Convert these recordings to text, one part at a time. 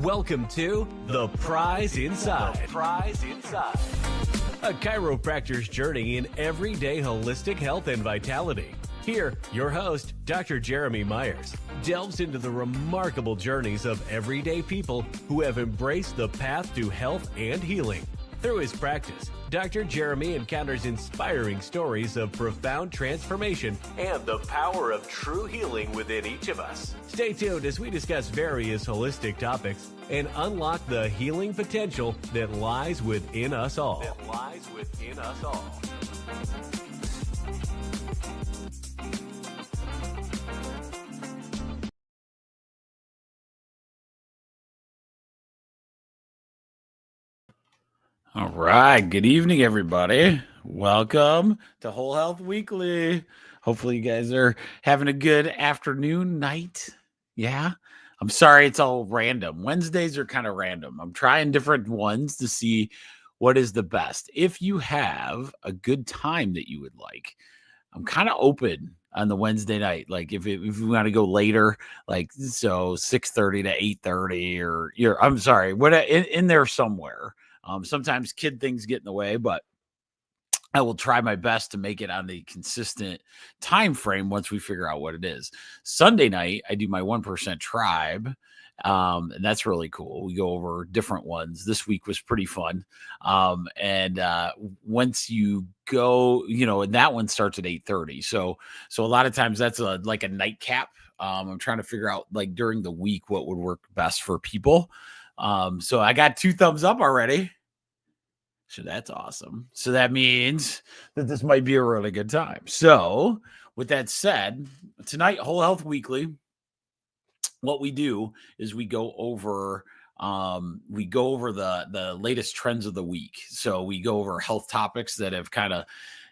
Welcome to The Prize Inside. The Prize Inside. A chiropractor's journey in everyday holistic health and vitality. Here, your host, Dr. Jeremy Myers, delves into the remarkable journeys of everyday people who have embraced the path to health and healing. Through his practice, Dr. Jeremy encounters inspiring stories of profound transformation and the power of true healing within each of us. Stay tuned as we discuss various holistic topics and unlock the healing potential that lies within us all. All right. Good evening, everybody. Welcome to Whole Health Weekly. Hopefully you guys are having a good afternoon, night. Yeah. I'm sorry it's all random. Wednesdays are kind of random. I'm trying different ones to see what is the best. If you have a good time that you would like, I'm kind of open on the Wednesday night. Like if we want to go later, like so 6:30 to 8:30 or I'm sorry, what in there somewhere. Sometimes kid things get in the way, but I will try my best to make it on the consistent time frame once we figure out what it is. Sunday night, I do my 1% tribe, and that's really cool. We go over different ones. This week was pretty fun. Once you go, and that one starts at 8:30. So a lot of times that's like a nightcap. I'm trying to figure out like during the week what would work best for people. So I got 2 thumbs up already. So that's awesome. So that means that this might be a really good time. So with that said, tonight, Whole Health Weekly, what we do is we go over the latest trends of the week. So we go over health topics that have kind of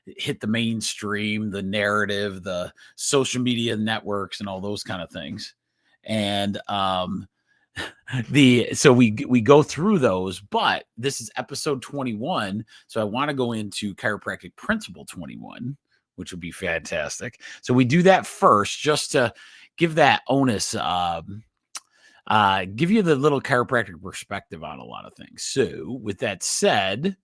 hit the mainstream, the narrative, the social media networks, and all those kind of things. And so we go through those, but this is episode 21. So I want to go into chiropractic principle 21, which would be fantastic. So we do that first, just to give that onus, give you the little chiropractic perspective on a lot of things. So with that said,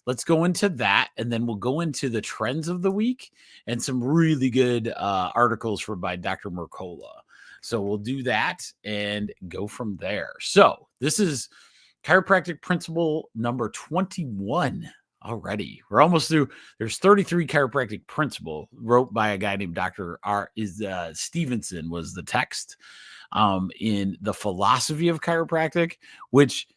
let's go into that, and then we'll go into the trends of the week and some really good articles by Dr. Mercola. So we'll do that and go from there. So this is chiropractic principle number 21 already. We're almost through. There's 33 chiropractic principle wrote by a guy named Dr. Stevenson was the text in the philosophy of chiropractic, which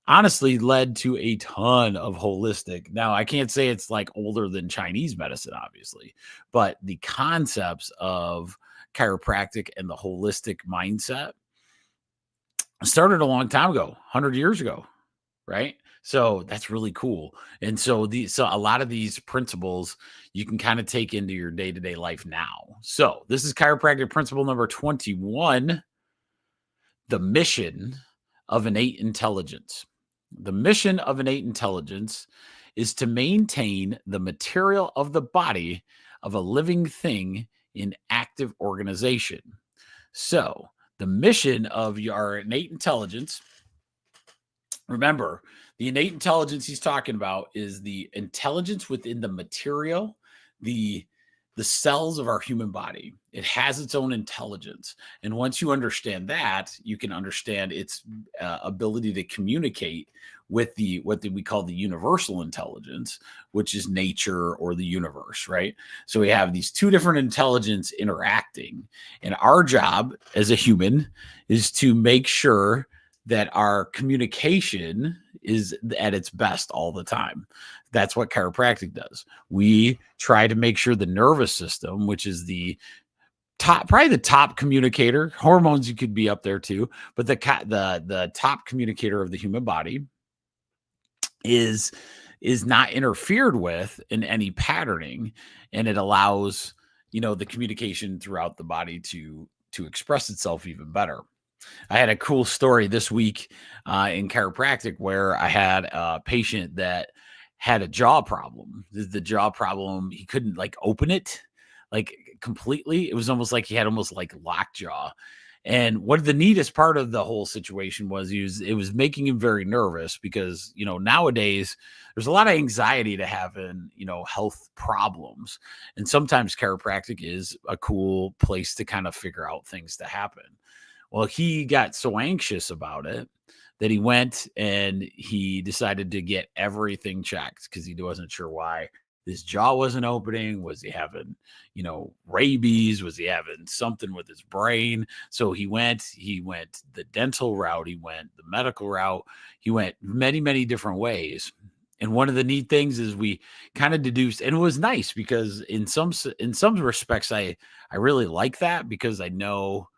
honestly led to a ton of holistic. Now, I can't say it's like older than Chinese medicine, obviously, but the concepts of chiropractic and the holistic mindset started a long time ago, 100 years ago, right? So that's really cool. And so a lot of these principles you can kind of take into your day-to-day life now. So this is chiropractic principle number 21, the mission of innate intelligence. The mission of innate intelligence is to maintain the material of the body of a living thing in active organization. So the mission of your innate intelligence, remember, the innate intelligence he's talking about is the intelligence within the material, the cells of our human body. It has its own intelligence. And once you understand that, you can understand its ability to communicate with what we call the universal intelligence, which is nature or the universe, right? So we have these 2 different intelligence interacting. And our job as a human is to make sure that our communication is at its best all the time. That's what chiropractic does. We try to make sure the nervous system, which is the probably the top communicator. Hormones, you could be up there too, but the top communicator of the human body is not interfered with in any patterning, and it allows the communication throughout the body to express itself even better. I had a cool story this week in chiropractic where I had a patient that had a jaw problem. The jaw problem, he couldn't like open it like completely. It was almost like he had almost like lockjaw. And what the neatest part of the whole situation was, it was making him very nervous because, nowadays there's a lot of anxiety to having, health problems. And sometimes chiropractic is a cool place to kind of figure out things to happen. Well, he got so anxious about it that he went and he decided to get everything checked because he wasn't sure why his jaw wasn't opening. Was he having, rabies? Was he having something with his brain? So he went the dental route. He went the medical route. He went many, many different ways. And one of the neat things is we kind of deduced, and it was nice because in some respects, I really like that because I know,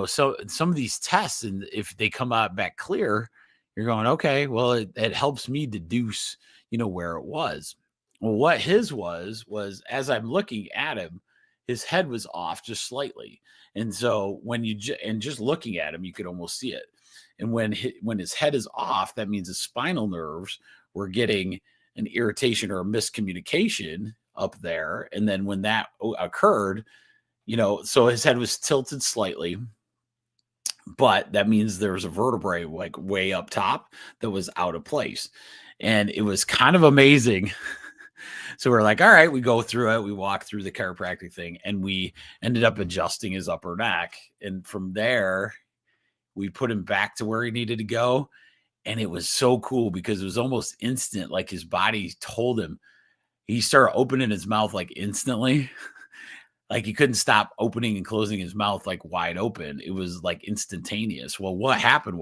so some of these tests, and if they come out back clear, you're going, okay, well, it helps me deduce, where it was. Well, what his was as I'm looking at him, his head was off just slightly. And so when just looking at him, you could almost see it. And when his head is off, that means his spinal nerves were getting an irritation or a miscommunication up there. And then when that occurred, so his head was tilted slightly, but that means there was a vertebrae like way up top that was out of place. And it was kind of amazing. So we're like, all right, we go through it. We walk through the chiropractic thing and we ended up adjusting his upper neck. And from there, we put him back to where he needed to go. And it was so cool because it was almost instant. Like his body told him, he started opening his mouth like instantly. Like he couldn't stop opening and closing his mouth like wide open. It was like instantaneous. Well, what happened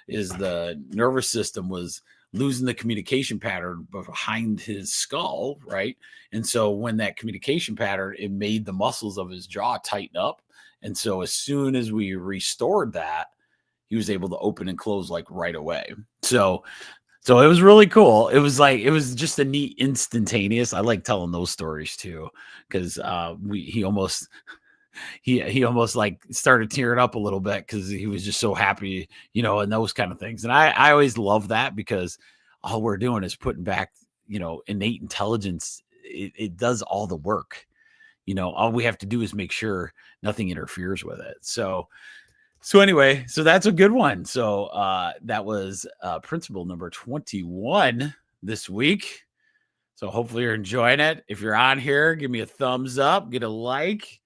is the nervous system was losing the communication pattern behind his skull, right? And so when that communication pattern, it made the muscles of his jaw tighten up. And so as soon as we restored that, he was able to open and close like right away. So it was really cool. It was just a neat instantaneous. I like telling those stories too, because he almost like started tearing up a little bit because he was just so happy, and those kind of things. And I always love that because all we're doing is putting back, innate intelligence. It does all the work. All we have to do is make sure nothing interferes with it. So anyway, so that's a good one. So that was principle number 21 this week. So hopefully you're enjoying it. If you're on here, give me a thumbs up, get a like.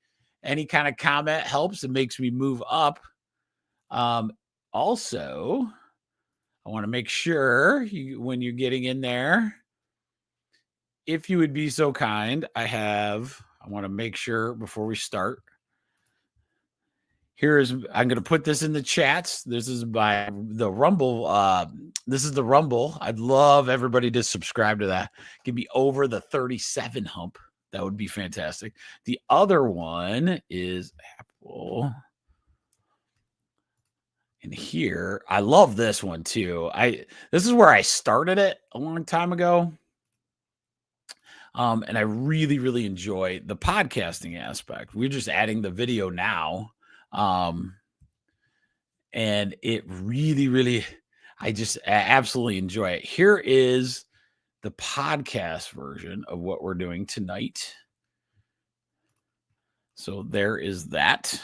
Any kind of comment helps. It makes me move up. Also, I want to make sure when you're getting in there, if you would be so kind, I want to make sure before we start. I'm going to put this in the chats. This is by the Rumble. This is the Rumble. I'd love everybody to subscribe to that. Give me over the 37 hump. That would be fantastic. The other one is Apple. And here, I love this one too. This is where I started it a long time ago. And I really, really enjoy the podcasting aspect. We're just adding the video now. And it really, really, I just absolutely enjoy it. Here is the podcast version of what we're doing tonight. So there is that.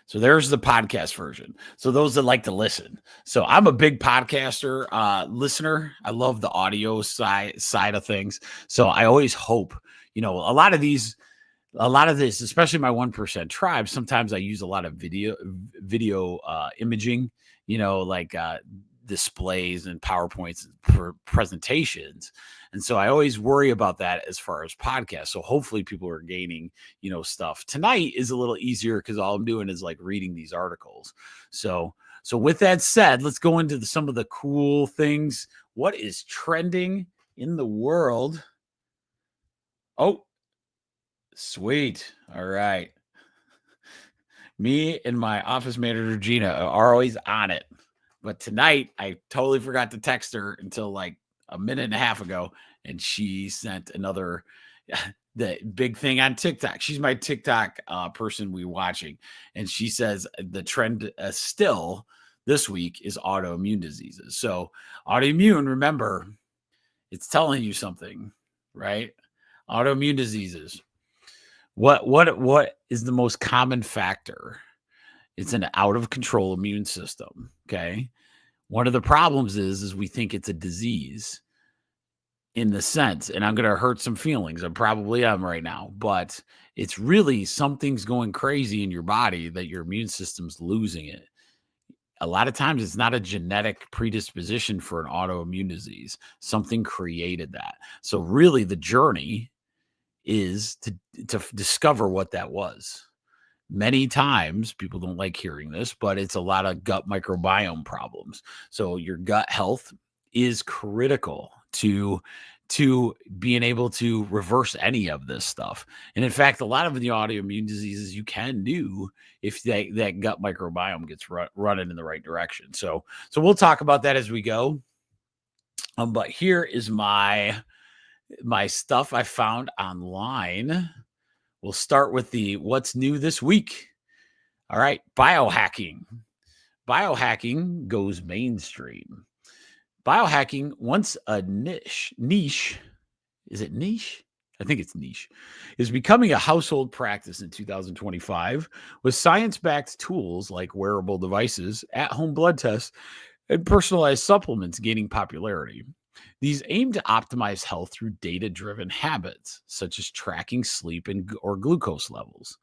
So there's the podcast version. So those that like to listen. So I'm a big podcaster, listener. I love the audio side of things. So I always hope, a lot of this, especially my 1% tribe, sometimes I use a lot of video imaging, like displays and PowerPoints for presentations. And so I always worry about that as far as podcasts. So hopefully people are gaining, stuff. Tonight is a little easier because all I'm doing is like reading these articles. So with that said, let's go into some of the cool things. What is trending in the world? Oh, sweet. All right. Me and my office manager, Gina, are always on it. But tonight, I totally forgot to text her until like a minute and a half ago. And she sent another, the big thing on TikTok. She's my TikTok person we're watching. And she says the trend still this week is autoimmune diseases. So autoimmune, remember, it's telling you something, right? Autoimmune diseases. What is the most common factor? It's an out of control immune system. Okay. One of the problems is we think it's a disease in the sense, and I'm going to hurt some feelings. I probably am right now, but it's really something's going crazy in your body that your immune system's losing it. A lot of times it's not a genetic predisposition for an autoimmune disease. Something created that. So really the journey is to discover what that was. Many times people don't like hearing this, but it's a lot of gut microbiome problems. So your gut health is critical to being able to reverse any of this stuff. And in fact, a lot of the autoimmune diseases you can do if that gut microbiome gets running in the right direction. So we'll talk about that as we go. But here is my stuff I found online. We'll start with the what's new this week. All right, biohacking. Biohacking goes mainstream. Biohacking, once a niche, is it niche? I think it's niche, is becoming a household practice in 2025 with science-backed tools like wearable devices, at-home blood tests, and personalized supplements gaining popularity. These aim to optimize health through data-driven habits, such as tracking sleep or glucose levels.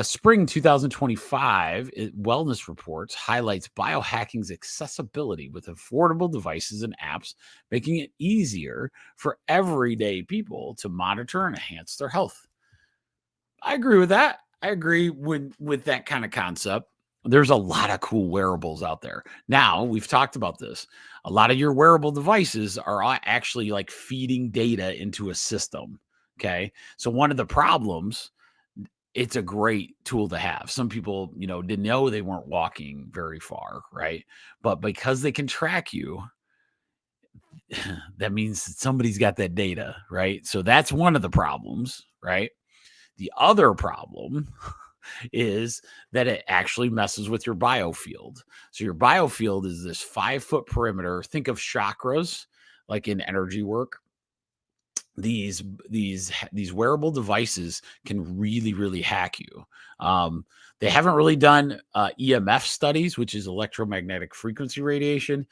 Spring 2025 wellness reports highlights biohacking's accessibility with affordable devices and apps, making it easier for everyday people to monitor and enhance their health. I agree with that. I agree with that kind of concept. There's a lot of cool wearables out there. Now, we've talked about this. A lot of your wearable devices are actually like feeding data into a system. Okay. So one of the problems, it's a great tool to have. Some people, didn't know they weren't walking very far, right? But because they can track you, that means that somebody's got that data, right? So that's one of the problems, right? The other problem is that it actually messes with your biofield. So your biofield is this 5-foot perimeter. Think of chakras, like in energy work. These wearable devices can really, really hack you. They haven't really done EMF studies, which is electromagnetic frequency radiation,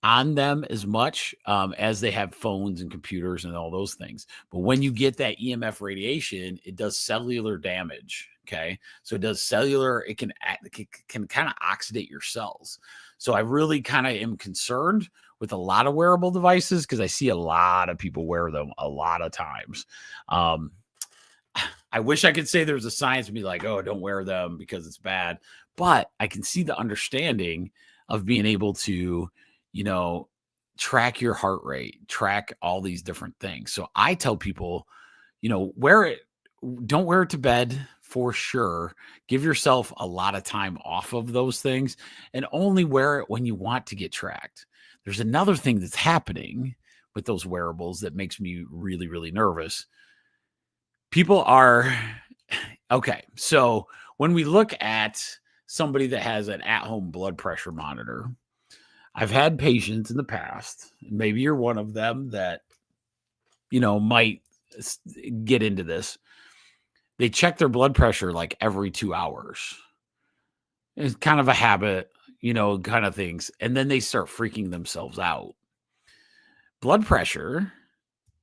on them as much as they have phones and computers and all those things. But when you get that EMF radiation, it does cellular damage. Okay. So it does cellular, it can kind of oxidate your cells. So I really kind of am concerned with a lot of wearable devices because I see a lot of people wear them a lot of times. I wish I could say there's a science to be like, oh, don't wear them because it's bad. But I can see the understanding of being able to, track your heart rate, track all these different things. So I tell people, wear it. Don't wear it to bed for sure. Give yourself a lot of time off of those things and only wear it when you want to get tracked. There's another thing that's happening with those wearables that makes me really, really nervous. People are, okay, so when we look at somebody that has an at-home blood pressure monitor, I've had patients in the past, maybe you're one of them that, might get into this. They check their blood pressure like every 2 hours. It's kind of a habit, kind of things. And then they start freaking themselves out. Blood pressure,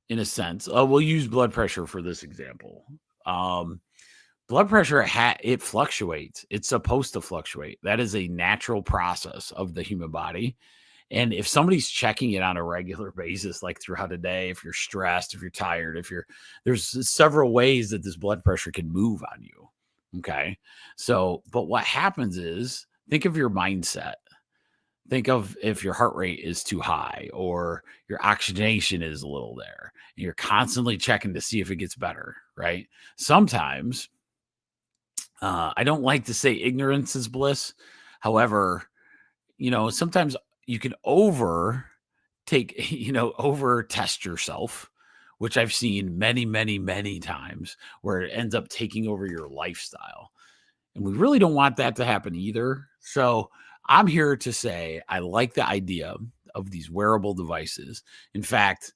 in a sense, we'll use blood pressure for this example. Blood pressure, it fluctuates. It's supposed to fluctuate. That is a natural process of the human body. And if somebody's checking it on a regular basis, like throughout the day, if you're stressed, if you're tired, there's several ways that this blood pressure can move on you. Okay. So, but what happens is, think of your mindset. Think of if your heart rate is too high or your oxygenation is a little there. And you're constantly checking to see if it gets better, right? Sometimes I don't like to say ignorance is bliss. However, sometimes you can over test yourself, which I've seen many, many, many times where it ends up taking over your lifestyle. And we really don't want that to happen either. So I'm here to say I like the idea of these wearable devices. In fact,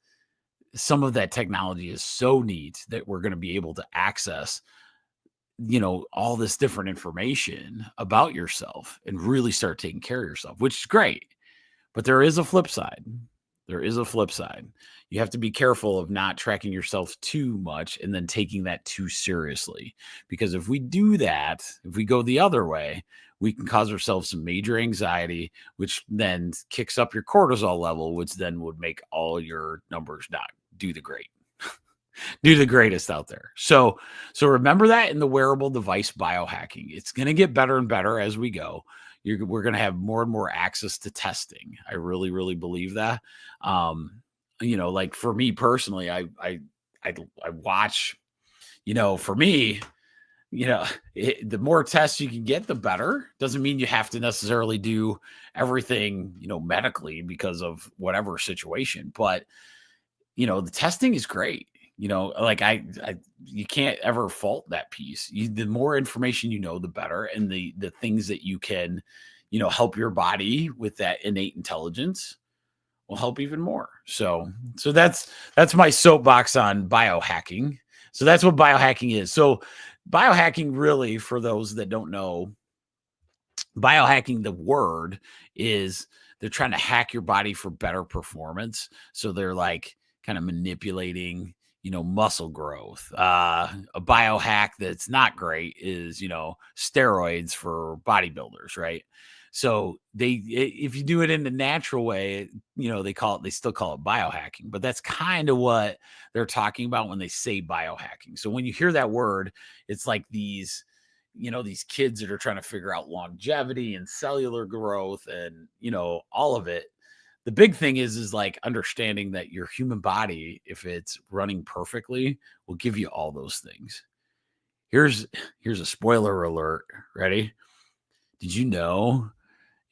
some of that technology is so neat that we're going to be able to access all this different information about yourself and really start taking care of yourself, which is great. But there is a flip side. There is a flip side. You have to be careful of not tracking yourself too much and then taking that too seriously. Because if we do that, if we go the other way, we can cause ourselves some major anxiety, which then kicks up your cortisol level, which then would make all your numbers not do the greatest out there. So remember that in the wearable device biohacking. It's going to get better and better as we go. We're going to have more and more access to testing. I really, really believe that. Like for me personally, I watch, for me, the more tests you can get, the better. Doesn't mean you have to necessarily do everything, medically because of whatever situation, but the testing is great. Like you can't ever fault that piece. The more information the better, and the things that you can, help your body with that innate intelligence will help even more. So that's my soapbox on biohacking. So that's what biohacking is. So biohacking, really, for those that don't know, biohacking, the word is they're trying to hack your body for better performance. So they're like kind of manipulating muscle growth. A biohack that's not great is, steroids for bodybuilders, right? So if you do it in the natural way, they still call it biohacking, but that's kind of what they're talking about when they say biohacking. So when you hear that word, it's like these kids that are trying to figure out longevity and cellular growth and, all of it. The big thing is like understanding that your human body, if it's running perfectly, will give you all those things. Here's a spoiler alert. Ready? Did you know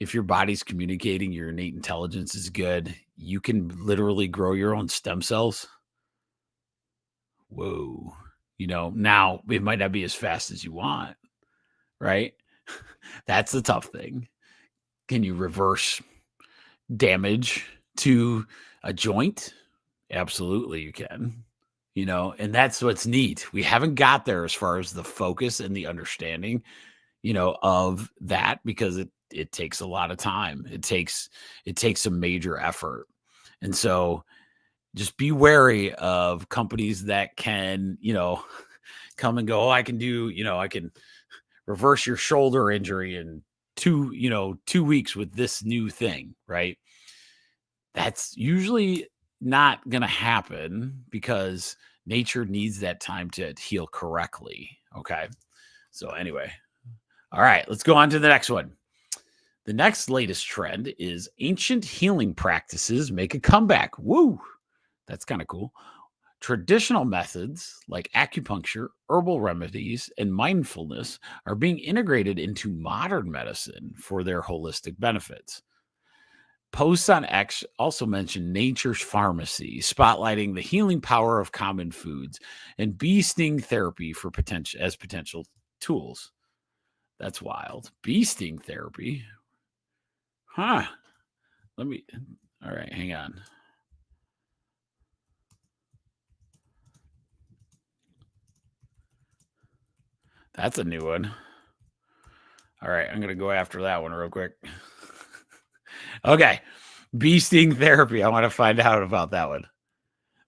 if your body's communicating your innate intelligence is good, you can literally grow your own stem cells? Whoa. Now it might not be as fast as you want, right? That's the tough thing. Can you reverse damage to a joint? Absolutely, you can. And that's what's neat. We haven't got there as far as the focus and the understanding, of that, because it takes a lot of time. It takes some major effort. And so just be wary of companies that can, come and go, oh, I can reverse your shoulder injury in 2 weeks with this new thing, right? That's usually not going to happen because nature needs that time to heal correctly. Okay. So anyway, all right, let's go on to the next one. The next latest trend is ancient healing practices make a comeback. Woo! That's kind of cool. Traditional methods like acupuncture, herbal remedies, and mindfulness are being integrated into modern medicine for their holistic benefits. Posts on X also mention Nature's Pharmacy, spotlighting the healing power of common foods, and bee sting therapy for potential tools. That's wild. Bee sting therapy. Huh. All right, hang on. That's a new one. All right, I'm going to go after that one real quick. Okay. Bee sting therapy. I want to find out about that one.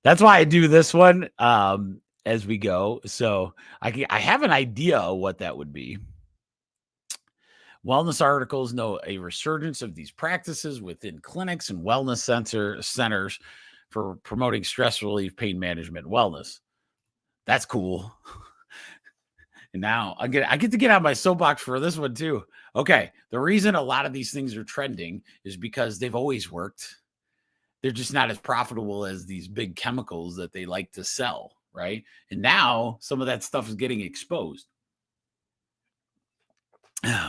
That's why I do this one as we go. So I have an idea of what that would be. Wellness articles note a resurgence of these practices within clinics and wellness centers for promoting stress relief, pain management, and wellness. That's cool. And now I get to get on my soapbox for this one too. Okay, the reason a lot of these things are trending is because they've always worked. They're just not as profitable as these big chemicals that they like to sell, right? And now some of that stuff is getting exposed.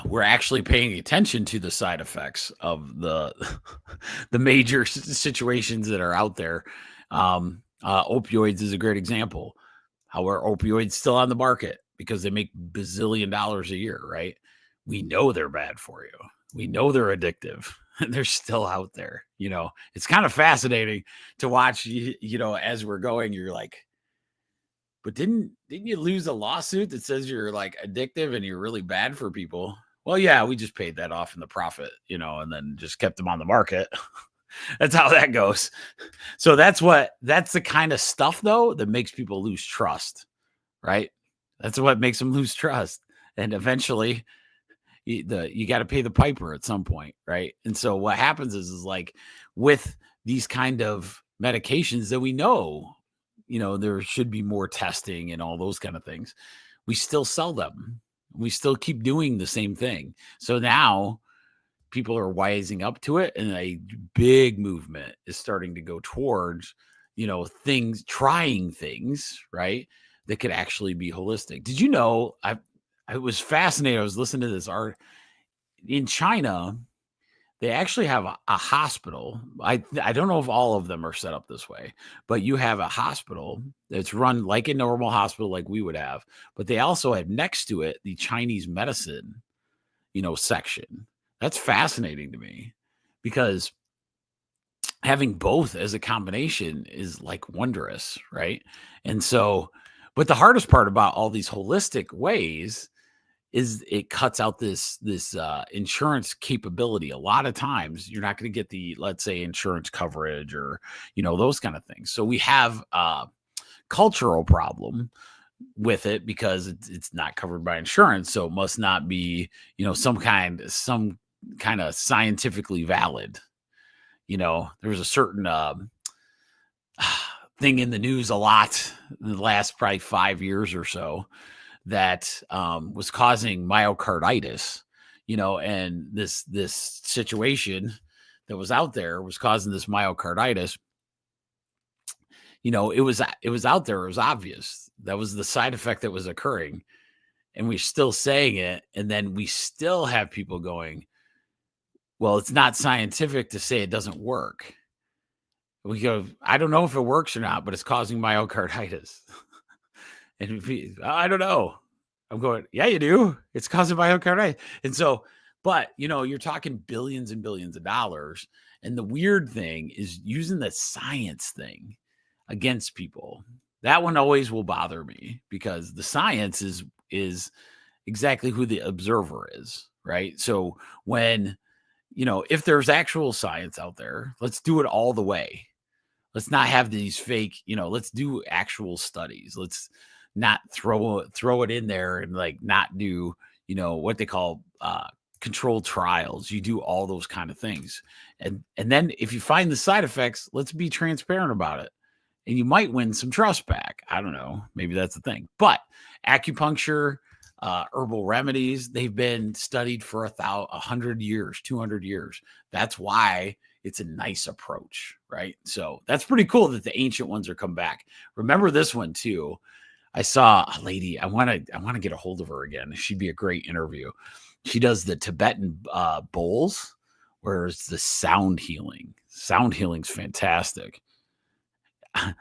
we're actually paying attention to the side effects of the the major situations that are out there. Opioids is a great example. How are opioids still on the market? Because they make bazillion dollars a year, right? We know they're bad for you. We know they're addictive. And they're still out there. It's kind of fascinating to watch. As we're going, you're like, but didn't you lose a lawsuit that says you're like addictive and you're really bad for people? Well, yeah, we just paid that off in the profit, and then just kept them on the market. That's how that goes. So that's the kind of stuff though that makes people lose trust, right? That's what makes them lose trust. And eventually you got to pay the piper at some point, right? And so what happens is like with these kind of medications that we know, there should be more testing and all those kind of things. We still sell them. We still keep doing the same thing. So now people are wising up to it, and a big movement is starting to go towards, trying things, right, that could actually be holistic. Did you know, I was fascinated. I was listening to this art in China. They actually have a hospital. I don't know if all of them are set up this way, but you have a hospital that's run like a normal hospital like we would have, but they also have next to it the Chinese medicine, section. That's fascinating to me because having both as a combination is like wondrous, right? And so, but the hardest part about all these holistic ways is it cuts out this insurance capability. A lot of times you're not going to get the, let's say, insurance coverage or, those kind of things. So we have a cultural problem with it because it's not covered by insurance. So it must not be, some kind of scientifically valid. There was a certain thing in the news a lot in the last probably 5 years or so that was causing myocarditis, and this situation that was out there was causing this myocarditis. It was out there. It was obvious. That was the side effect that was occurring, and we're still saying it. And then we still have people going, well, it's not scientific to say it doesn't work. We go, I don't know if it works or not, but it's causing myocarditis. And I don't know. I'm going, yeah, you do. It's causing myocarditis. And so, but, you're talking billions and billions of dollars. And the weird thing is using the science thing against people. That one always will bother me because the science is exactly who the observer is, right? So when, if there's actual science out there, let's do it all the way. Let's not have these fake, let's do actual studies. Let's not throw it in there and like not do, what they call controlled trials. You do all those kind of things. And then if you find the side effects, let's be transparent about it. And you might win some trust back. I don't know. Maybe that's the thing. But acupuncture, herbal remedies, they've been studied for 100 years, 200 years. That's why it's a nice approach, right? So that's pretty cool that the ancient ones are come back. Remember this one too. I saw a lady. I want to get a hold of her again. She'd be a great interview. She does the Tibetan bowls, where it's the sound healing. Sound healing's fantastic.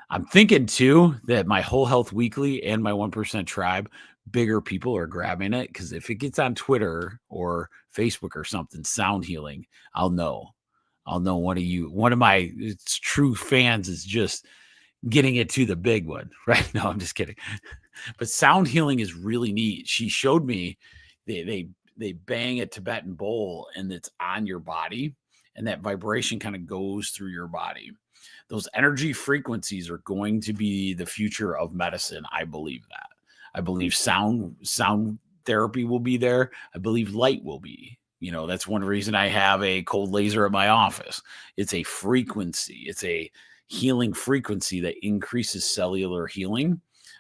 I'm thinking too that my Whole Health Weekly and my 1% Tribe, bigger people are grabbing it because if it gets on Twitter or Facebook or something, sound healing, I'll know one of my true fans is just getting it to the big one, right? No, I'm just kidding. But sound healing is really neat. She showed me they bang a Tibetan bowl and it's on your body, and that vibration kind of goes through your body. Those energy frequencies are going to be the future of medicine. I believe that. I believe sound therapy will be there. I believe light will be. That's one reason I have a cold laser at my office. It's a frequency. It's a healing frequency that increases cellular healing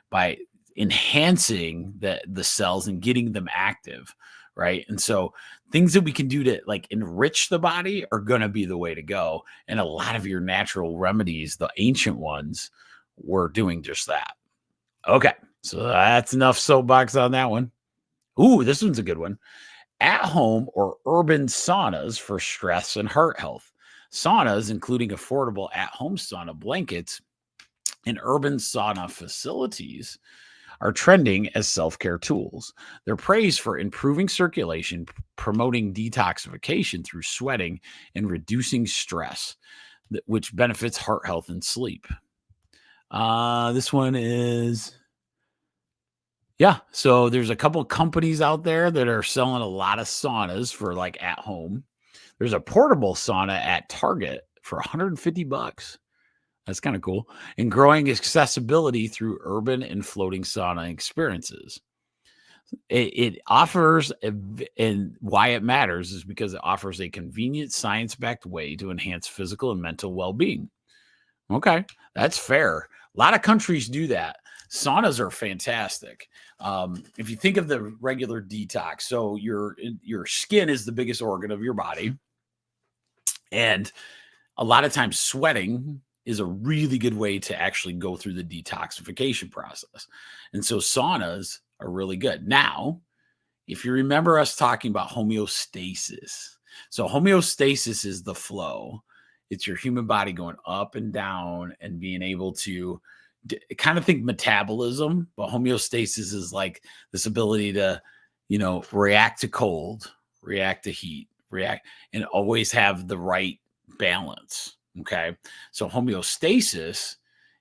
by enhancing the cells and getting them active, right? And so things that we can do to like enrich the body are going to be the way to go. And a lot of your natural remedies, the ancient ones, were doing just that. Okay, so that's enough soapbox on that one. Ooh, this one's a good one. at-home or urban saunas for stress and heart health. Saunas, including affordable at-home sauna blankets and urban sauna facilities, are trending as self-care tools. They're praised for improving circulation, promoting detoxification through sweating, and reducing stress, which benefits heart health and sleep. This one is, yeah. So there's a couple companies out there that are selling a lot of saunas for like at home. There's a portable sauna at Target for $150. That's kind of cool. And growing accessibility through urban and floating sauna experiences. It offers, and why it matters is because it offers a convenient, science-backed way to enhance physical and mental well-being. Okay, that's fair. A lot of countries do that. Saunas are fantastic. If you think of the regular detox, so your skin is the biggest organ of your body, and a lot of times sweating is a really good way to actually go through the detoxification process. And so saunas are really good. Now, if you remember us talking about homeostasis, so homeostasis is the flow. It's your human body going up and down and being able to kind of think metabolism, but homeostasis is like this ability to, react to cold, react to heat, react, and always have the right balance. Okay. So homeostasis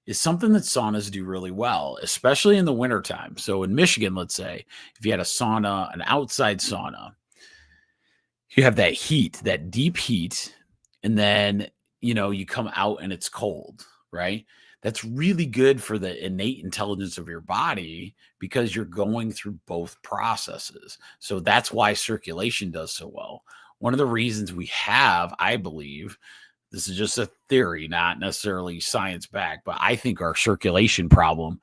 is something that saunas do really well, especially in the wintertime. So in Michigan, let's say, if you had a sauna, an outside sauna, you have that heat, that deep heat, and then, you come out and it's cold, right? That's really good for the innate intelligence of your body because you're going through both processes. So that's why circulation does so well. One of the reasons we have, I believe, this is just a theory, not necessarily science backed, but I think our circulation problem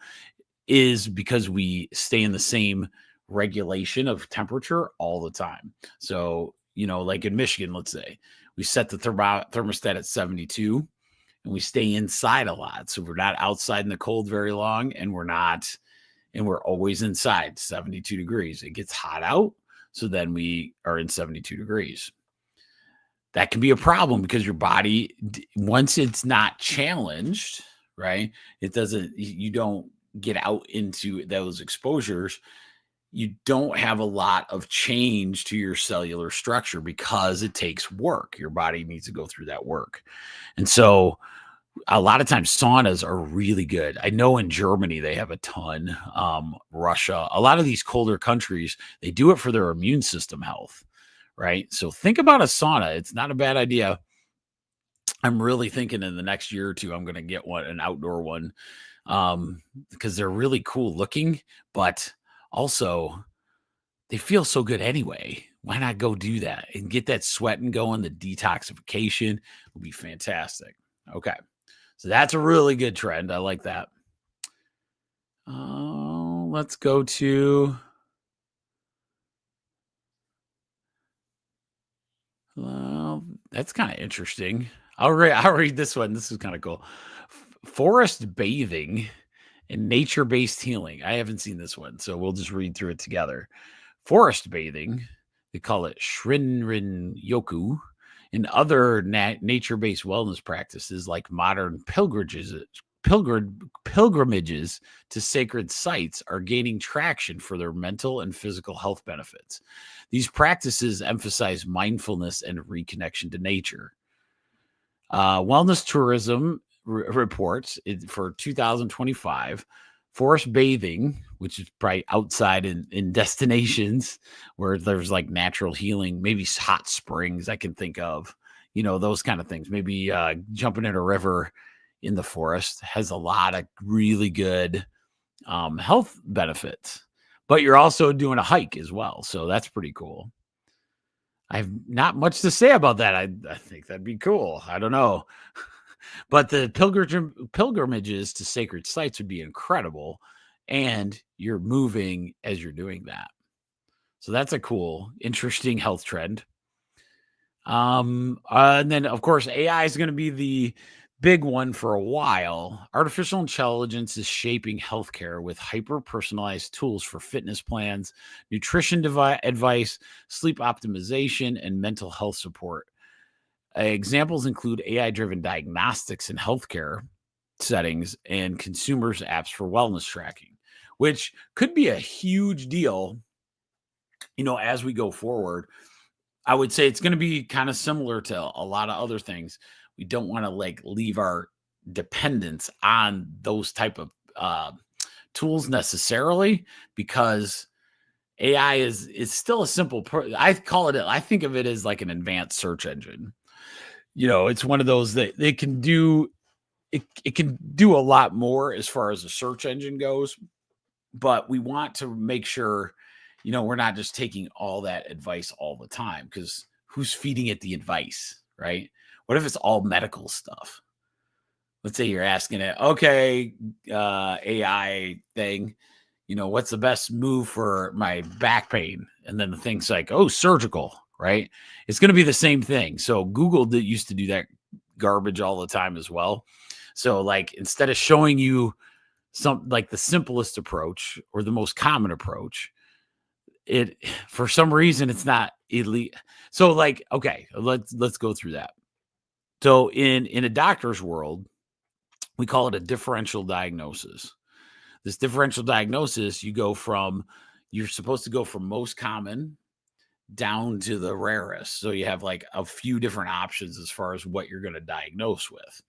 is because we stay in the same regulation of temperature all the time. So, like in Michigan, let's say we set the thermostat at 72 and we stay inside a lot. So we're not outside in the cold very long, and we're always inside 72 degrees. It gets hot out. So then we are in 72 degrees. That can be a problem because your body, once it's not challenged, right? You don't get out into those exposures. You don't have a lot of change to your cellular structure because it takes work. Your body needs to go through that work. And so a lot of times saunas are really good. I know in Germany, they have a ton, Russia, a lot of these colder countries, they do it for their immune system health. Right. So think about a sauna. It's not a bad idea. I'm really thinking in the next year or two, I'm going to get an outdoor one, because they're really cool looking, but also they feel so good anyway. Why not go do that and get that sweating going? The detoxification will be fantastic. Okay. So that's a really good trend. I like that. Let's go to... Well, that's kind of interesting. I'll read this one. This is kind of cool. Forest bathing and nature-based healing. I haven't seen this one, so we'll just read through it together. Forest bathing, they call it Shinrin Yoku, and other nature-based wellness practices like modern pilgrimages to sacred sites are gaining traction for their mental and physical health benefits. These practices emphasize mindfulness and reconnection to nature. Wellness tourism reports for 2025, forest bathing, which is probably outside in destinations where there's like natural healing, maybe hot springs I can think of, those kind of things. Maybe jumping in a river in the forest has a lot of really good health benefits, but you're also doing a hike as well. So that's pretty cool. I have not much to say about that. I think that'd be cool. I don't know. But the pilgrimages to sacred sites would be incredible. And you're moving as you're doing that. So that's a cool, interesting health trend. And then, of course, AI is going to be big one for a while. Artificial intelligence is shaping healthcare with hyper-personalized tools for fitness plans, nutrition advice, sleep optimization, and mental health support. Examples include AI-driven diagnostics in healthcare settings and consumers' apps for wellness tracking, which could be a huge deal, as we go forward. I would say it's going to be kind of similar to a lot of other things. We don't want to leave our dependence on those type of tools necessarily, because AI is still a simple. I think of it as like an advanced search engine. It's one of those that they can do. It can do a lot more as far as the search engine goes, but we want to make sure, we're not just taking all that advice all the time, because who's feeding it the advice, right? What if it's all medical stuff? Let's say you're asking it, okay, AI thing, what's the best move for my back pain? And then the thing's like, oh, surgical, right? It's going to be the same thing. So Google used to do that garbage all the time as well. So instead of showing you some the simplest approach or the most common approach, it for some reason it's not elite. So okay, let's go through that. So in a doctor's world, we call it a differential diagnosis. This differential diagnosis, you're supposed to go from most common down to the rarest. So you have a few different options as far as what you're going to diagnose with.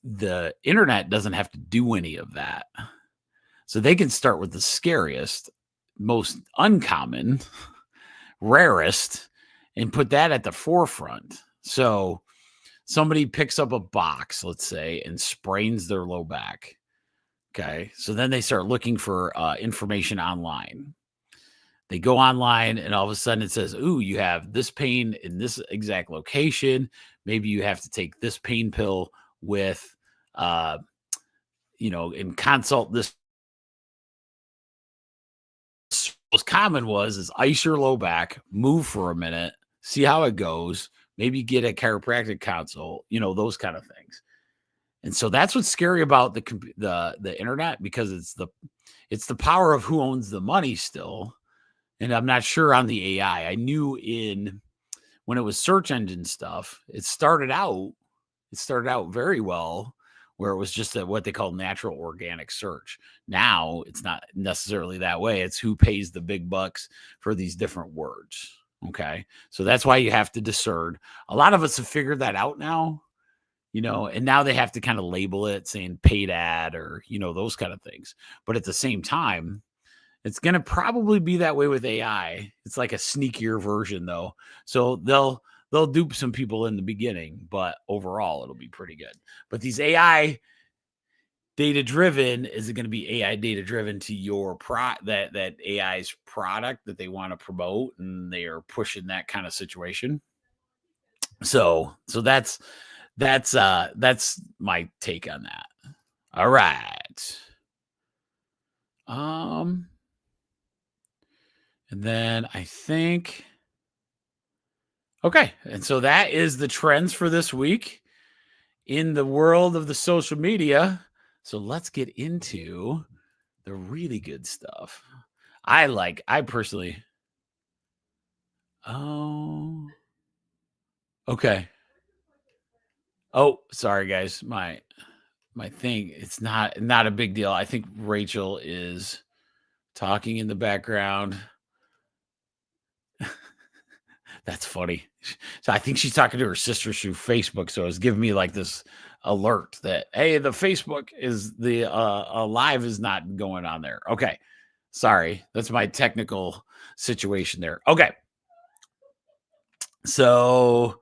The internet doesn't have to do any of that. So they can start with the scariest, most uncommon, rarest, and put that at the forefront. So somebody picks up a box, let's say, and sprains their low back. Okay. So then they start looking for information online. They go online and all of a sudden it says, ooh, you have this pain in this exact location. Maybe you have to take this pain pill with, and consult this. Most common is ice your low back, move for a minute, see how it goes, maybe get a chiropractic consult, those kind of things. And so that's what's scary about the internet, because it's the power of who owns the money still. And I'm not sure on the AI. I knew when it was search engine stuff, it started out very well, where it was just what they call natural organic search. Now it's not necessarily that way. It's who pays the big bucks for these different words. Okay. So that's why you have to discern. A lot of us have figured that out now, and now they have to kind of label it saying paid ad or, those kind of things. But at the same time, it's going to probably be that way with AI. It's like a sneakier version though. So they'll dupe some people in the beginning, but overall it'll be pretty good. But these AI data driven, is it going to be AI data driven to your that AI's product that they want to promote, and they are pushing that kind of situation? So that's my take on that. All right. And then I think, okay. And so that is the trends for this week in the world of the social media. So let's get into the really good stuff. I personally. Oh, okay. Oh, sorry guys. My thing, it's not a big deal. I think Rachel is talking in the background. That's funny. So I think she's talking to her sister through Facebook. So it's giving me this alert that, hey, the Facebook is the live is not going on there. Okay. Sorry. That's my technical situation there. Okay. So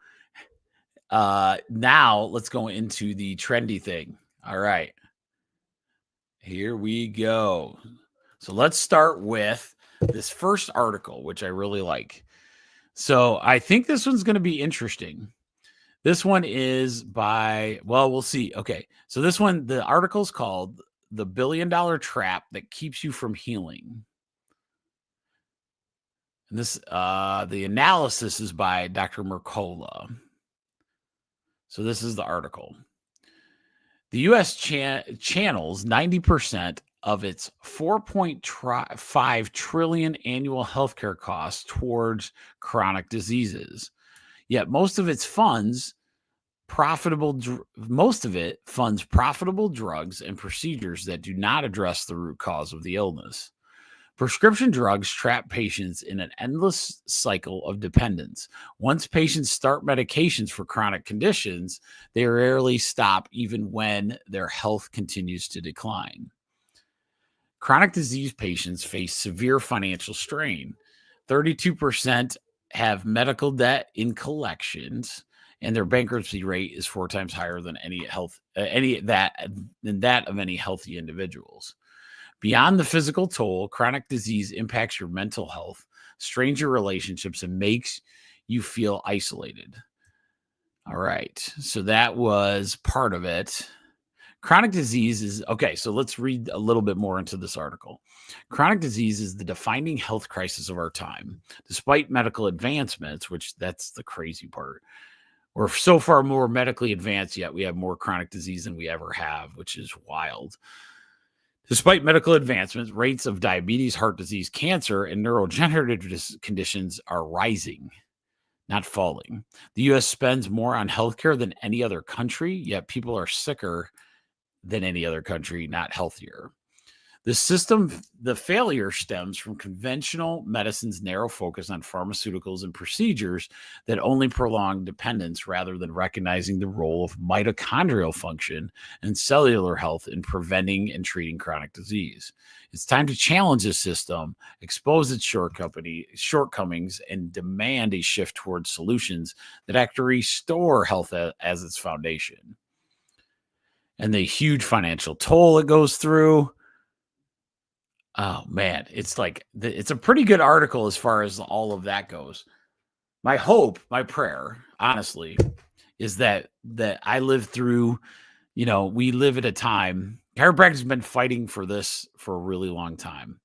now let's go into the trendy thing. All right. Here we go. So let's start with this first article, which I really like. So I think this one's going to be interesting. This one is by, well, we'll see. Okay. So this one, the article's called "The $1 Billion Trap That Keeps You from Healing." And this, the analysis is by Dr. Mercola. So this is the article. The U.S. channels 90% of its 4.5 trillion annual healthcare costs towards chronic diseases. Yet most of it funds profitable drugs and procedures that do not address the root cause of the illness. Prescription drugs trap patients in an endless cycle of dependence. Once patients start medications for chronic conditions, they rarely stop even when their health continues to decline. Chronic disease patients face severe financial strain. 32% have medical debt in collections, and their bankruptcy rate is 4 times higher than that of any healthy individuals. Beyond the physical toll, chronic disease impacts your mental health, strains your relationships, and makes you feel isolated. All right. So that was part of it. Chronic disease is okay. So let's read a little bit more into this article. Chronic disease is the defining health crisis of our time. Despite medical advancements, which that's the crazy part, we're so far more medically advanced, yet we have more chronic disease than we ever have, which is wild. Despite medical advancements, rates of diabetes, heart disease, cancer, and neurodegenerative conditions are rising, not falling. The U.S. spends more on healthcare than any other country, yet people are sicker than any other country, not healthier. The failure stems from conventional medicine's narrow focus on pharmaceuticals and procedures that only prolong dependence rather than recognizing the role of mitochondrial function and cellular health in preventing and treating chronic disease. It's time to challenge this system, expose its shortcomings, and demand a shift towards solutions that actually restore health as its foundation. And the huge financial toll it goes through. Oh man, it's it's a pretty good article as far as all of that goes. My hope, my prayer, honestly, is that I live through, we live at a time, chiropractic has been fighting for this for a really long time.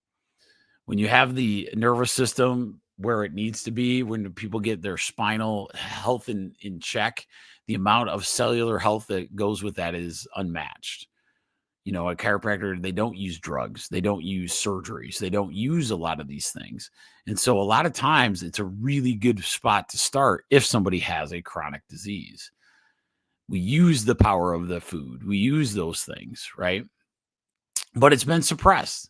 When you have the nervous system where it needs to be, when people get their spinal health in check, the amount of cellular health that goes with that is unmatched. A chiropractor, they don't use drugs. They don't use surgeries. They don't use a lot of these things. And so a lot of times it's a really good spot to start if somebody has a chronic disease. We use the power of the food. We use those things, right? But it's been suppressed.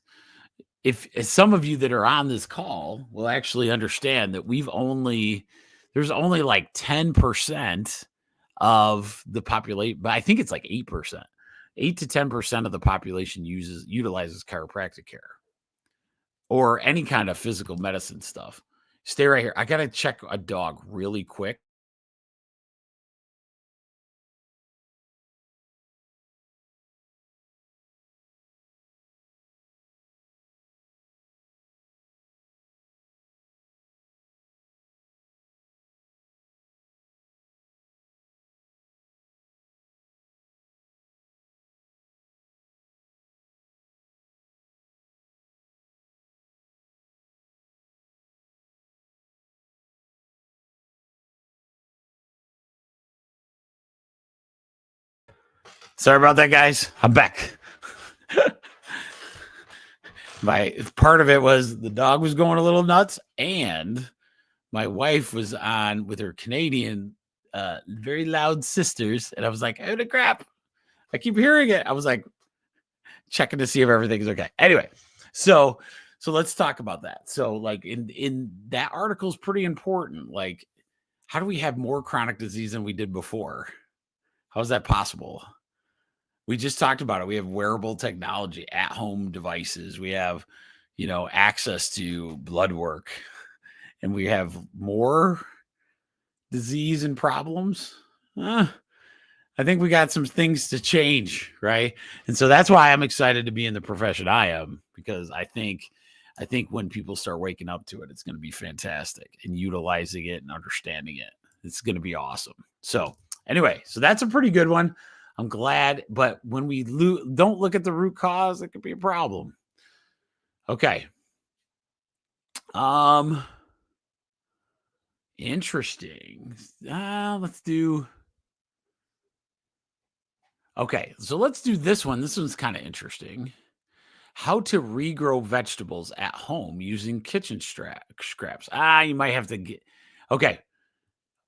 If some of you that are on this call will actually understand that there's only like 10% of the population, but I think it's like 8%. 8 to 10% of the population utilizes chiropractic care or any kind of physical medicine stuff. Stay right here. I got to check a dog really quick. Sorry about that, guys. I'm back. My part of it was the dog was going a little nuts, and my wife was on with her Canadian, very loud sisters, and I was like, "Oh, the crap! I keep hearing it." I was like checking to see if everything's okay. Anyway, so let's talk about that. So, like in that article is pretty important. Like, how do we have more chronic disease than we did before? How is that possible? We just talked about it. We have wearable technology, at-home devices. We have, access to blood work, and we have more disease and problems. I think we got some things to change, right? And so that's why I'm excited to be in the profession I am, because I think when people start waking up to it, it's going to be fantastic, and utilizing it and understanding it. It's going to be awesome. So anyway, so that's a pretty good one. I'm glad, but when we don't look at the root cause, it could be a problem. Okay. Interesting. Let's do. Okay, so let's do this one. This one's kind of interesting. How to regrow vegetables at home using kitchen scraps. You might have to get. Okay.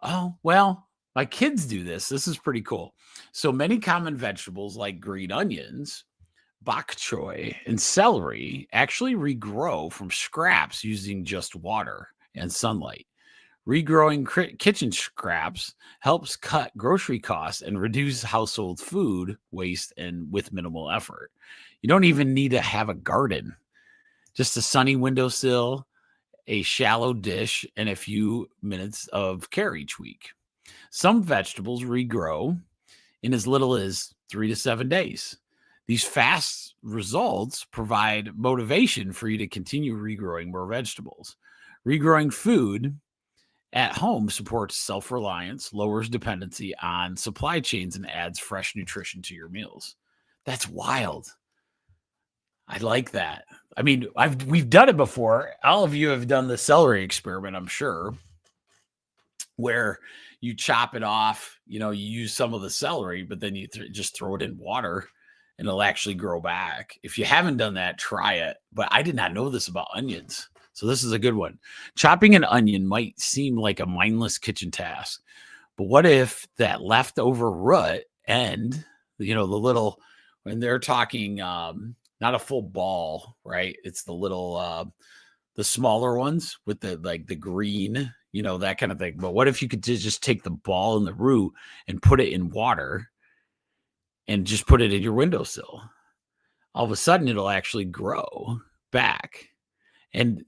Oh, well, my kids do this. This is pretty cool. So many common vegetables like green onions, bok choy, and celery actually regrow from scraps using just water and sunlight. Regrowing kitchen scraps helps cut grocery costs and reduce household food waste and with minimal effort. You don't even need to have a garden, just a sunny windowsill, a shallow dish, and a few minutes of care each week. Some vegetables regrow in as little as 3 to 7 days. These fast results provide motivation for you to continue regrowing more vegetables. Regrowing food at home supports self reliance, lowers dependency on supply chains, and adds fresh nutrition to your meals. That's wild. I like that. I mean, we've done it before. All of you have done the celery experiment, I'm sure, where you chop it off, you use some of the celery, but then you just throw it in water and it'll actually grow back. If you haven't done that, try it. But I did not know this about onions. So this is a good one. Chopping an onion might seem like a mindless kitchen task, but what if that leftover root and, the little, when they're talking, not a full ball, right? It's the little, the smaller ones with the green, that kind of thing. But what if you could just take the ball and the root and put it in water and just put it in your windowsill? All of a sudden, it'll actually grow back. And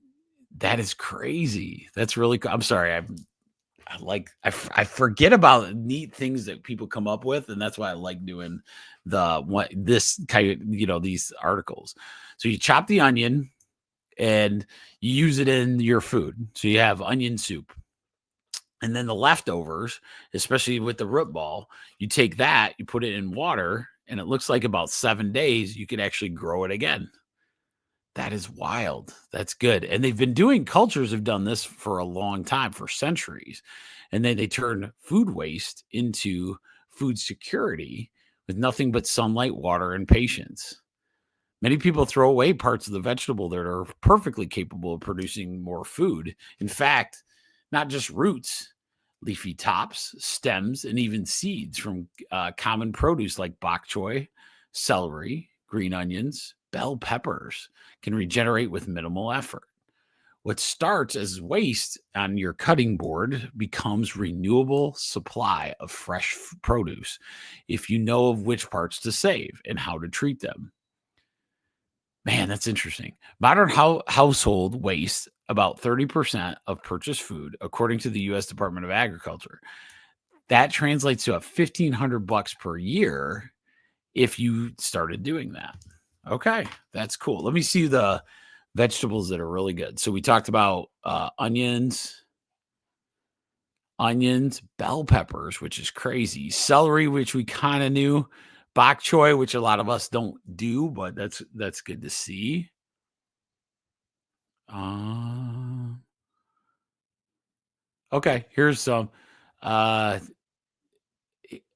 that is crazy. That's really cool. I'm sorry. I forget about neat things that people come up with, and that's why I like doing this kind of, these articles. So you chop the onion and you use it in your food. So you have onion soup. And then the leftovers, especially with the root ball, you take that, you put it in water, and it looks like about 7 days, you could actually grow it again. That is wild. That's good. And cultures have done this for a long time, for centuries. And then they turn food waste into food security with nothing but sunlight, water, and patience. Many people throw away parts of the vegetable that are perfectly capable of producing more food. In fact, not just roots, leafy tops, stems, and even seeds from common produce like bok choy, celery, green onions, bell peppers can regenerate with minimal effort. What starts as waste on your cutting board becomes renewable supply of fresh produce if you know of which parts to save and how to treat them. Man, that's interesting. Modern household waste about 30% of purchased food, according to the U.S. Department of Agriculture. That translates to $1,500 per year if you started doing that. Okay, that's cool. Let me see the vegetables that are really good. So we talked about onions, bell peppers, which is crazy, celery, which we kind of knew, bok choy, which a lot of us don't do, but that's good to see. Okay, here's some.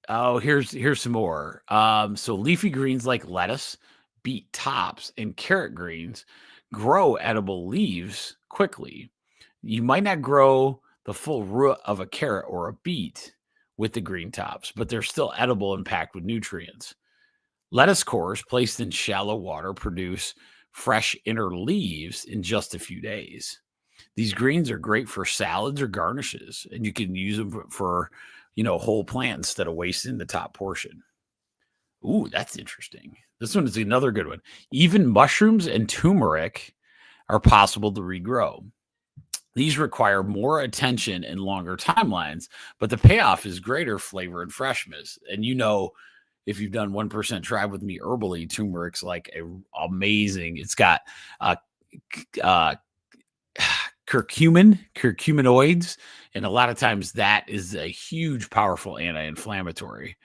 Here's some more. So leafy greens like lettuce, beet tops, and carrot greens grow edible leaves quickly. You might not grow the full root of a carrot or a beet with the green tops, but they're still edible and packed with nutrients. Lettuce cores placed in shallow water produce fresh inner leaves in just a few days. These greens are great for salads or garnishes, and you can use them for whole plant instead of wasting the top portion. Ooh, that's interesting. This one is another good one. Even mushrooms and turmeric are possible to regrow. These require more attention and longer timelines, but the payoff is greater flavor and freshness. And if you've done 1% Tribe with me herbally, turmeric's like amazing. It's got curcuminoids, and a lot of times that is a huge, powerful anti-inflammatory.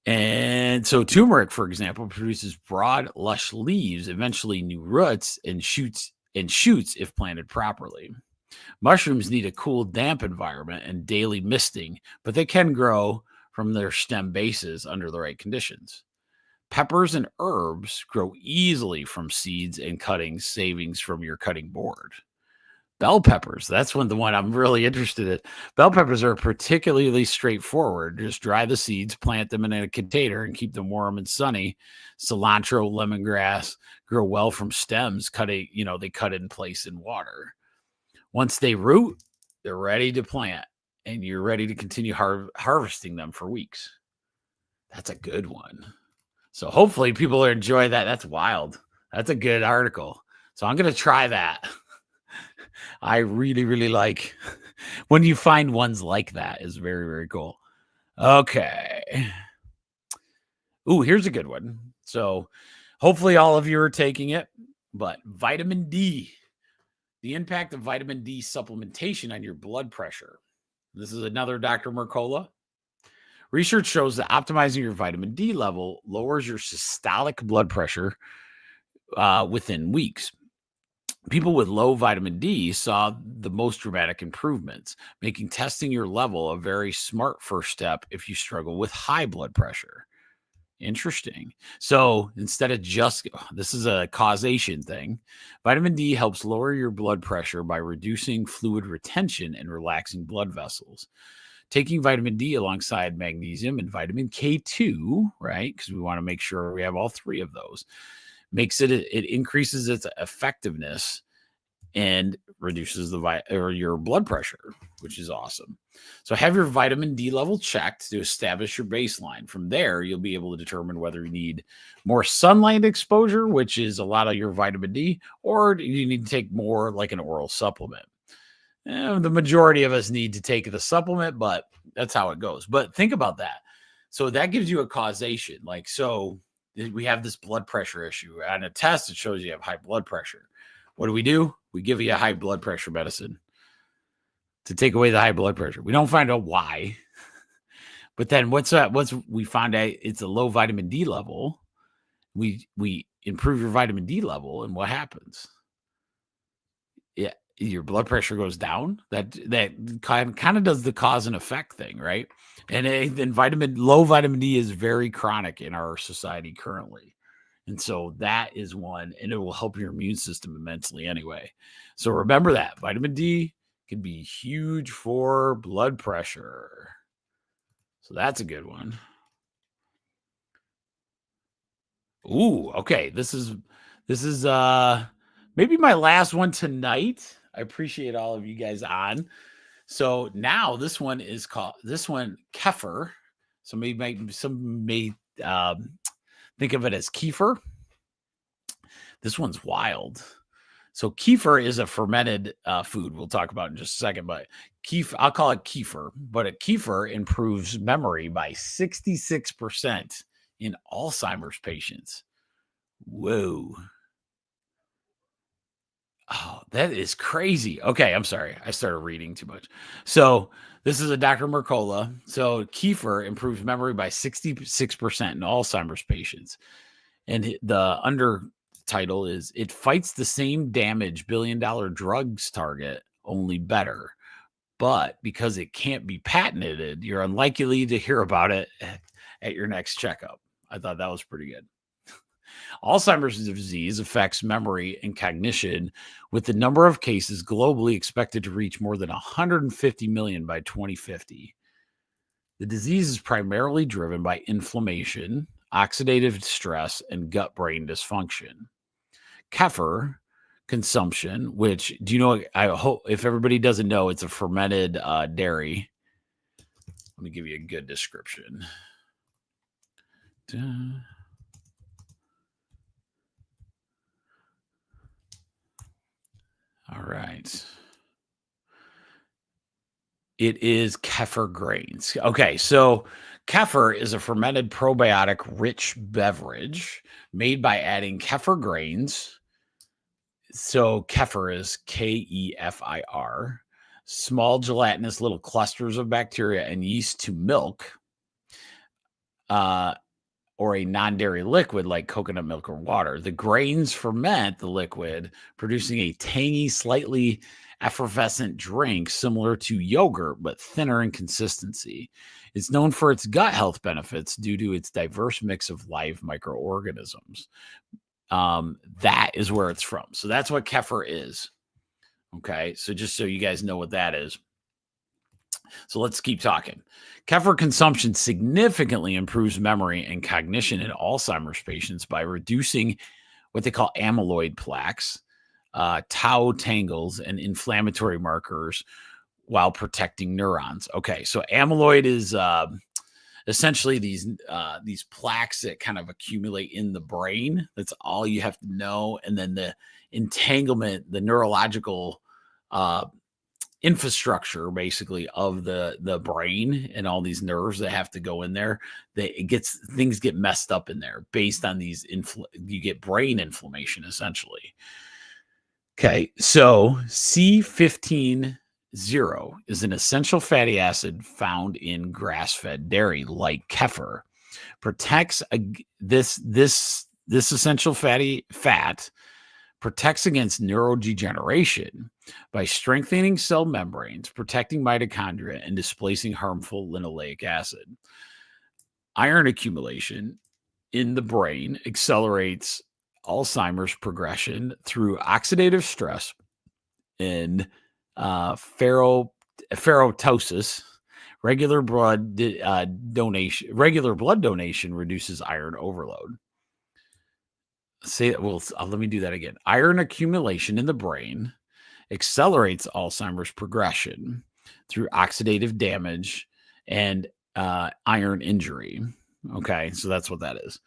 And so turmeric, for example, produces broad, lush leaves, eventually new roots and shoots if planted properly. Mushrooms need a cool, damp environment and daily misting, but they can grow from their stem bases under the right conditions. Peppers and herbs grow easily from seeds and cuttings, savings from your cutting board. Bell peppers, that's the one I'm really interested in. Bell peppers are particularly straightforward. Just dry the seeds, plant them in a container, and keep them warm and sunny. Cilantro, lemongrass grow well from stems. They cut in place in water. Once they root, they're ready to plant, and you're ready to continue harvesting them for weeks. That's a good one. So hopefully people enjoy that. That's wild. That's a good article. So I'm going to try that. I really, really like when you find ones like that. Is very, very cool. Okay. Ooh, here's a good one. So hopefully all of you are taking it, but vitamin D, the impact of vitamin D supplementation on your blood pressure. This is another Dr. Mercola. Research shows that optimizing your vitamin D level lowers your systolic blood pressure within weeks. People with low vitamin D saw the most dramatic improvements, making testing your level a very smart first step if you struggle with high blood pressure. Interesting. So instead of this is a causation thing, vitamin D helps lower your blood pressure by reducing fluid retention and relaxing blood vessels. Taking vitamin D alongside magnesium and vitamin K2, right? Because we want to make sure we have all three of those. It increases its effectiveness and reduces your blood pressure, which is awesome. So have your vitamin D level checked to establish your baseline. From there, you'll be able to determine whether you need more sunlight exposure, which is a lot of your vitamin D, or you need to take more like an oral supplement. The majority of us need to take the supplement, but that's how it goes. But think about that. So that gives you a causation. So we have this blood pressure issue. On a test, it shows you have high blood pressure. What do? We give you a high blood pressure medicine to take away the high blood pressure. We don't find out why. But then once we find out it's a low vitamin D level, we improve your vitamin D level, and what happens? Yeah, your blood pressure goes down. That kind of does the cause and effect thing, right? And low vitamin D is very chronic in our society currently. And so that is one, and it will help your immune system immensely anyway. So remember that vitamin D can be huge for blood pressure. So that's a good one. Ooh, okay. This is maybe my last one tonight. I appreciate all of you guys on. So now this one kefir. Some may think of it as kefir. This one's wild. So kefir is a fermented food we'll talk about in just a second, but I'll call it kefir. But a kefir improves memory by 66% in Alzheimer's patients. Whoa. Oh, that is crazy. Okay, I'm sorry. I started reading too much. So this is a Dr. Mercola. So kefir improves memory by 66% in Alzheimer's patients. And the undertitle is, it fights the same damage billion-dollar drugs target, only better. But because it can't be patented, you're unlikely to hear about it at your next checkup. I thought that was pretty good. Alzheimer's disease affects memory and cognition, with the number of cases globally expected to reach more than 150 million by 2050. The disease is primarily driven by inflammation, oxidative stress, and gut-brain dysfunction. Kefir consumption, which, I hope if everybody doesn't know, it's a fermented dairy. Let me give you a good description. All right. It is kefir grains. Okay, so kefir is a fermented probiotic-rich beverage made by adding kefir grains. So kefir is Kefir, small gelatinous little clusters of bacteria and yeast to milk, or or a non-dairy liquid like coconut milk or water. The grains ferment the liquid, producing a tangy, slightly effervescent drink similar to yogurt, but thinner in consistency. It's known for its gut health benefits due to its diverse mix of live microorganisms. That is where it's from. So that's what kefir is. Okay, so just so you guys know what that is. So let's keep talking. Kefir consumption significantly improves memory and cognition in Alzheimer's patients by reducing what they call amyloid plaques, tau tangles, and inflammatory markers while protecting neurons. Okay, so amyloid is essentially these plaques that kind of accumulate in the brain. That's all you have to know. And then the entanglement, the neurological infrastructure basically of the brain and all these nerves that have to go in there, things get messed up in there based on these you get brain inflammation essentially. Okay, so C15 0 is an essential fatty acid found in grass-fed dairy like kefir. Protects this essential fat protects against neurodegeneration by strengthening cell membranes, protecting mitochondria, and displacing harmful linoleic acid. Iron accumulation in the brain accelerates Alzheimer's progression through oxidative stress and ferroptosis. Regular blood donation reduces iron overload. Let me do that again. Iron accumulation in the brain accelerates Alzheimer's progression through oxidative damage and iron injury. Okay, so that's what that is.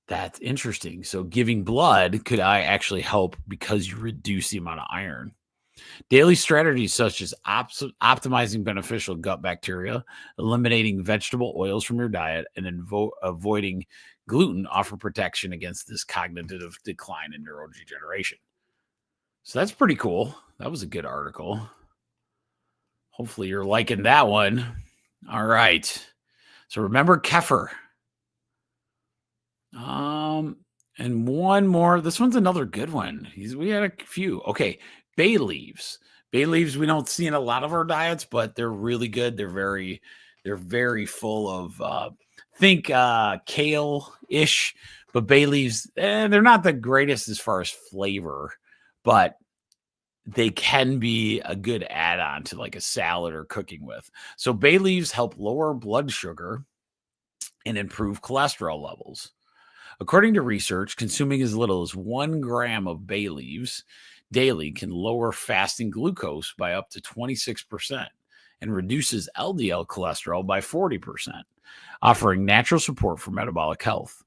That's interesting. So giving blood could actually help because you reduce the amount of iron. Daily strategies such as optimizing beneficial gut bacteria, eliminating vegetable oils from your diet, and avoiding gluten offer protection against this cognitive decline and neurodegeneration. So that's pretty cool. That was a good article. Hopefully you're liking that one. All right. So remember kefir. And one more. This one's another good one. We had a few. Okay. Bay leaves. Bay leaves we don't see in a lot of our diets, but they're really good. They're very full of think kale-ish, but bay leaves, they're not the greatest as far as flavor, but they can be a good add-on to like a salad or cooking with. So bay leaves help lower blood sugar and improve cholesterol levels. According to research, consuming as little as 1 gram of bay leaves daily can lower fasting glucose by up to 26% and reduces LDL cholesterol by 40%, offering natural support for metabolic health.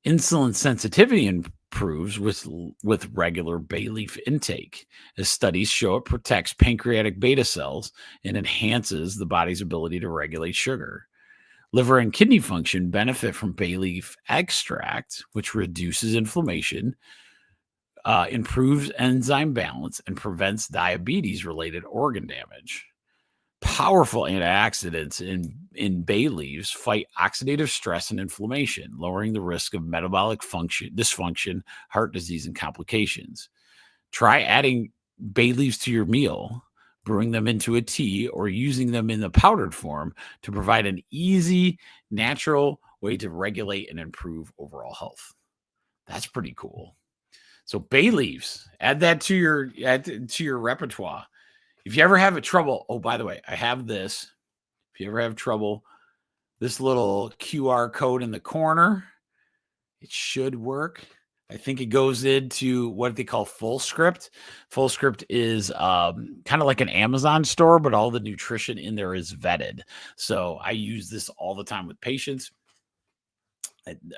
Insulin sensitivity improves with regular bay leaf intake, as studies show it protects pancreatic beta cells and enhances the body's ability to regulate sugar. Liver and kidney function benefit from bay leaf extract, which reduces inflammation, improves enzyme balance, and prevents diabetes-related organ damage. Powerful antioxidants in bay leaves fight oxidative stress and inflammation, lowering the risk of metabolic dysfunction, heart disease, and complications. Try adding bay leaves to your meal, brewing them into a tea, or using them in the powdered form to provide an easy, natural way to regulate and improve overall health. That's pretty cool. So bay leaves, add that to your repertoire. If you ever have trouble, oh, by the way, I have this. If you ever have trouble, this little QR code in the corner, it should work. I think it goes into what they call Fullscript. Fullscript is kind of like an Amazon store, but all the nutrition in there is vetted. So I use this all the time with patients.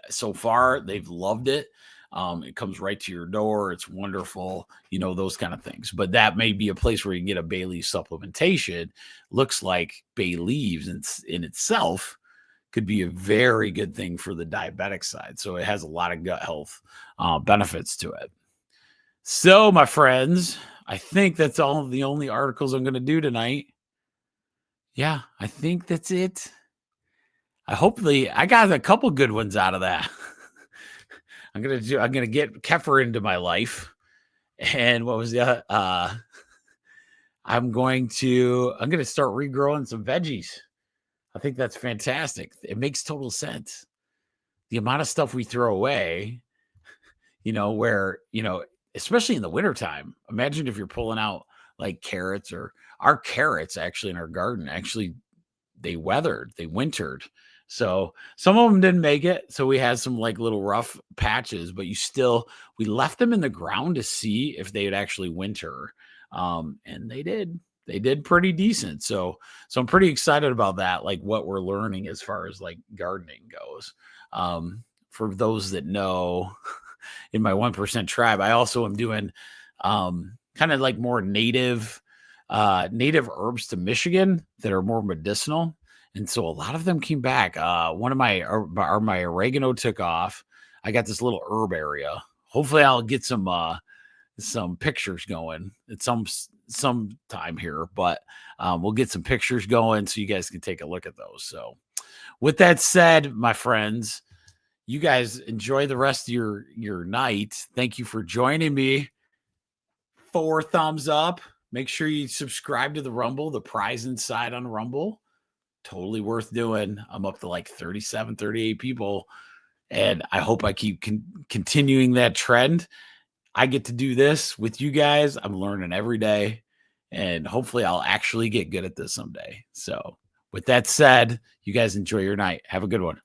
So far, they've loved it. It comes right to your door. It's wonderful, those kind of things. But that may be a place where you can get a bay leaf supplementation. Looks like bay leaves in itself could be a very good thing for the diabetic side. So it has a lot of gut health benefits to it. So, my friends, I think that's all the only articles I'm going to do tonight. Yeah, I think that's it. I got a couple good ones out of that. I'm gonna get kefir into my life. And what was the I'm going to start regrowing some veggies. I think that's fantastic. It makes total sense. The amount of stuff we throw away, where, especially in the wintertime, imagine if you're pulling out like carrots, or our carrots actually in our garden, actually they wintered. So some of them didn't make it. So we had some like little rough patches, but we left them in the ground to see if they would actually winter. And they did pretty decent. So I'm pretty excited about that, like what we're learning as far as like gardening goes. For those that know, in my 1% tribe, I also am doing kind of like more native herbs to Michigan that are more medicinal. And so a lot of them came back. One of my oregano took off. I got this little herb area. Hopefully I'll get some pictures going at some time here, but we'll get some pictures going so you guys can take a look at those. So with that said, my friends, you guys enjoy the rest of your night. Thank you for joining me. 4 thumbs up. Make sure you subscribe to the Rumble, the Prize Inside on Rumble. Totally worth doing. I'm up to like 37, 38 people. And I hope I keep continuing that trend. I get to do this with you guys. I'm learning every day. And hopefully I'll actually get good at this someday. So with that said, you guys enjoy your night. Have a good one.